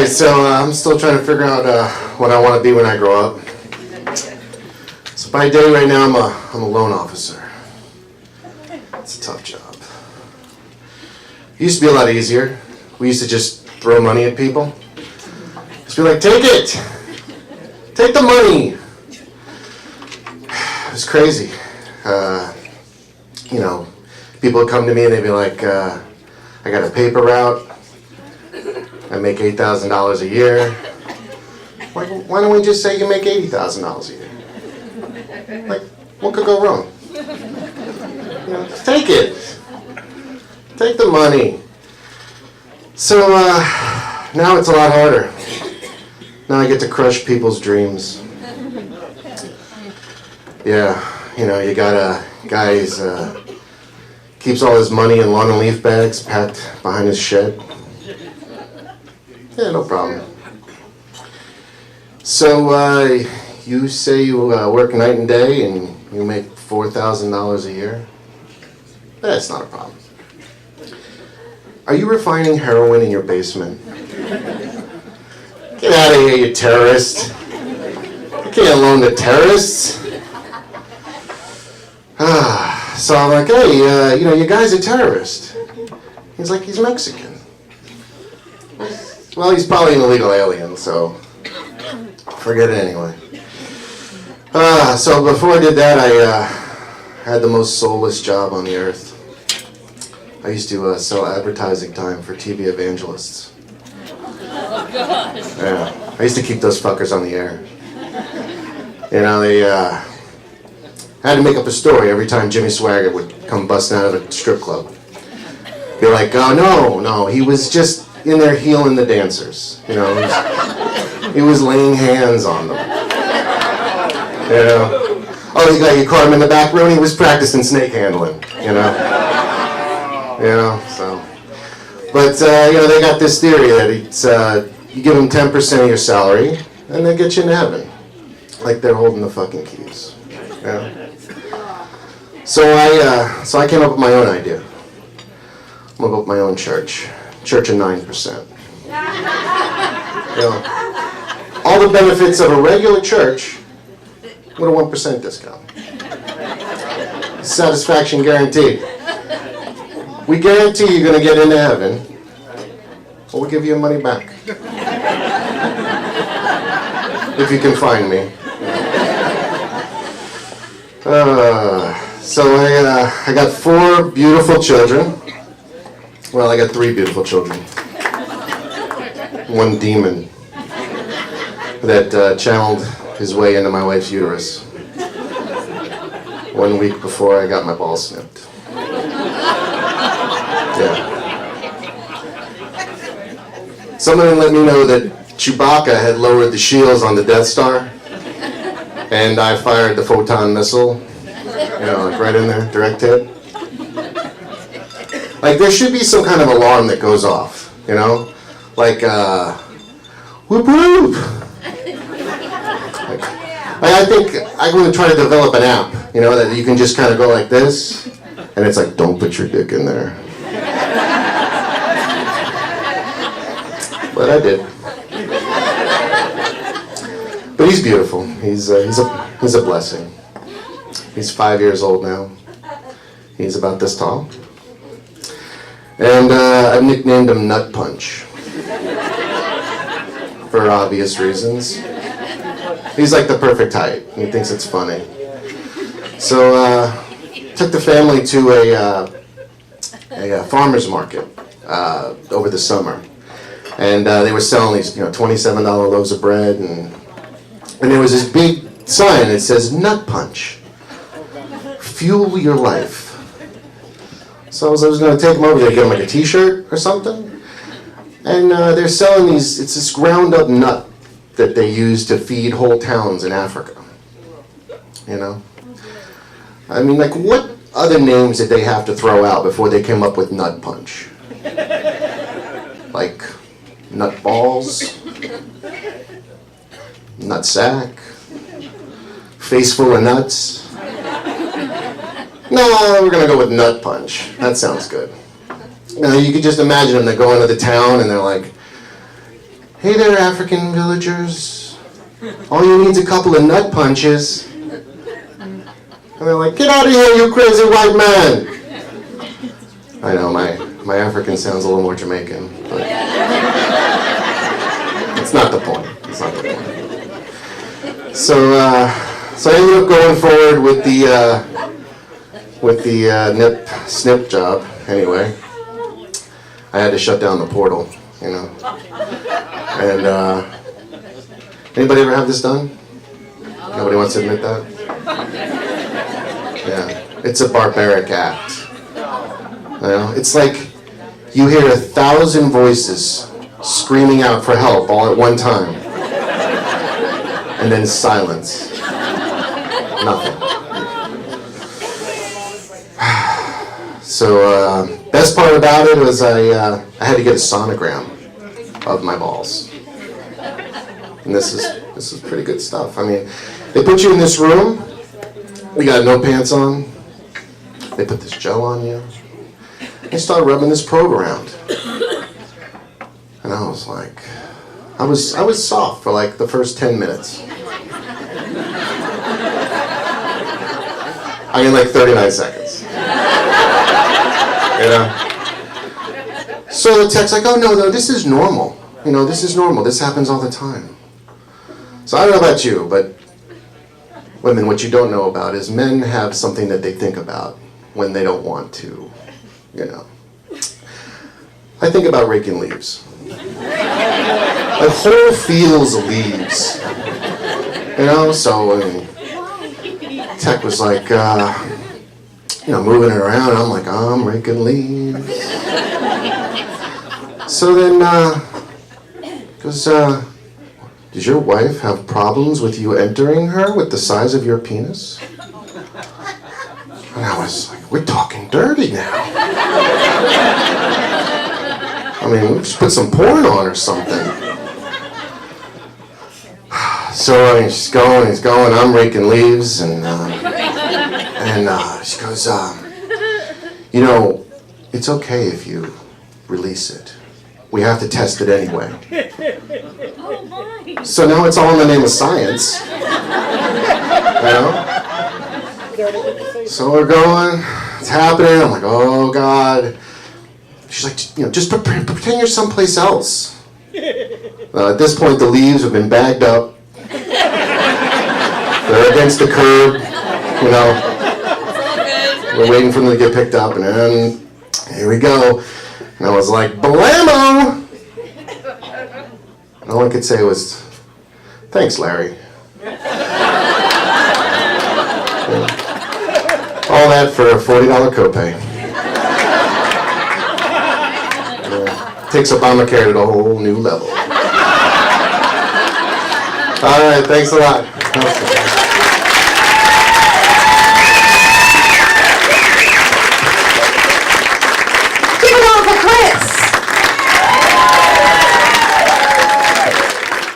Alright, so I'm still trying to figure out what I want to be when I grow up. So by day right now, I'm a loan officer. It's a tough job. It used to be a lot easier. We used to just throw money at people. Just be like, take it! Take the money! It was crazy. People would come to me and they'd be like, I got a paper route. I make $8,000 a year. Why don't we just say you make $80,000 a year? Like, what could go wrong? Take it. Take the money. So now it's a lot harder. Now I get to crush people's dreams. Yeah, you got a guy who keeps all his money in lawn and leaf bags packed behind his shed. Yeah, no problem. So you say you work night and day and you make $4,000 a year? That's not a problem. Are you refining heroin in your basement? Get out of here, you terrorist. You can't loan to terrorists. So I'm like, hey, your guy's a terrorist. He's like, he's Mexican. Well, he's probably an illegal alien, so forget it anyway. So before I did that, I had the most soulless job on the earth. I used to sell advertising time for TV evangelists. Oh, God. Yeah, I used to keep those fuckers on the air. They had to make up a story every time Jimmy Swaggart would come busting out of a strip club. Be like, oh, no, he was just in there healing the dancers. He was laying hands on them. Oh, you caught him in the back room, he was practicing snake handling, so. But, they got this theory that it's, you give them 10% of your salary, and they get you into heaven. Like they're holding the fucking keys. So I came up with my own idea. I'm gonna build my own church. Church of 9%. All the benefits of a regular church with a 1% discount. Satisfaction guaranteed. We guarantee you're gonna get into heaven, or we'll give you your money back. If you can find me. So I got 4 beautiful children. Well, I got 3 beautiful children. 1 demon that channeled his way into my wife's uterus 1 week before I got my balls snipped. Yeah. Someone let me know that Chewbacca had lowered the shields on the Death Star, and I fired the photon missile, right in there, direct hit. Like, there should be some kind of alarm that goes off, like, whoop whoop. Like, I think I'm going to try to develop an app, that you can just kind of go like this, and it's like, don't put your dick in there. But I did. But he's beautiful. He's a blessing. He's 5 years old now. He's about this tall. And I've nicknamed him Nut Punch. For obvious reasons. He's like the perfect height. He thinks it's funny. So took the family to a farmer's market over the summer. And they were selling these $27 loaves of bread, and there was this big sign that says Nut Punch. Fuel your life. So I was going to take them over there, get them like a t-shirt or something. And they're selling it's this ground up nut that they use to feed whole towns in Africa. I mean, like, what other names did they have to throw out before they came up with Nut Punch? Like, nut balls? Nut sack? Face full of nuts? No, we're going to go with Nut Punch. That sounds good. You could just imagine them, they go into the town and they're like, Hey there, African villagers. All you need is a couple of nut punches. And they're like, get out of here, you crazy white man. I know, my African sounds a little more Jamaican, but it's not the point. It's not the point. So I ended up going forward with the nip snip job. Anyway, I had to shut down the portal, you know. And anybody ever have this done? Nobody wants to admit that? Yeah, it's a barbaric act. You know, it's like you hear 1,000 voices screaming out for help all at one time, and then silence. Nothing. So best part about it was I had to get a sonogram of my balls, and this is pretty good stuff. I mean, they put you in this room. You got no pants on. They put this gel on you. They started rubbing this probe around, and I was like, I was soft for like the first 10 minutes. I mean, like 39 seconds. You know? So the tech's like, oh no, this is normal. You know, this is normal. This happens all the time. So I don't know about you, but women, what you don't know about is men have something that they think about when they don't want to, you know. I think about raking leaves. Like whole fields of leaves. You know, so I mean, tech was like, you know, moving it around, and I'm like, I'm raking leaves. So then, goes, does your wife have problems with you entering her with the size of your penis? And I was like, we're talking dirty now. I mean, we just put some porn on or something. So I mean, she's going, I'm raking leaves, and she goes, you know, it's okay if you release it. We have to test it anyway. Oh my! So now it's all in the name of science. You know? So we're going, it's happening, I'm like, oh God. She's like, you know, just pretend you're someplace else. At this point, the leaves have been bagged up. They're against the curb, you know. We're waiting for them to get picked up, and then here we go. And I was like, blammo! And all I could say was, thanks, Larry. All that for a $40 copay. Takes Obamacare to a whole new level. All right, thanks a lot.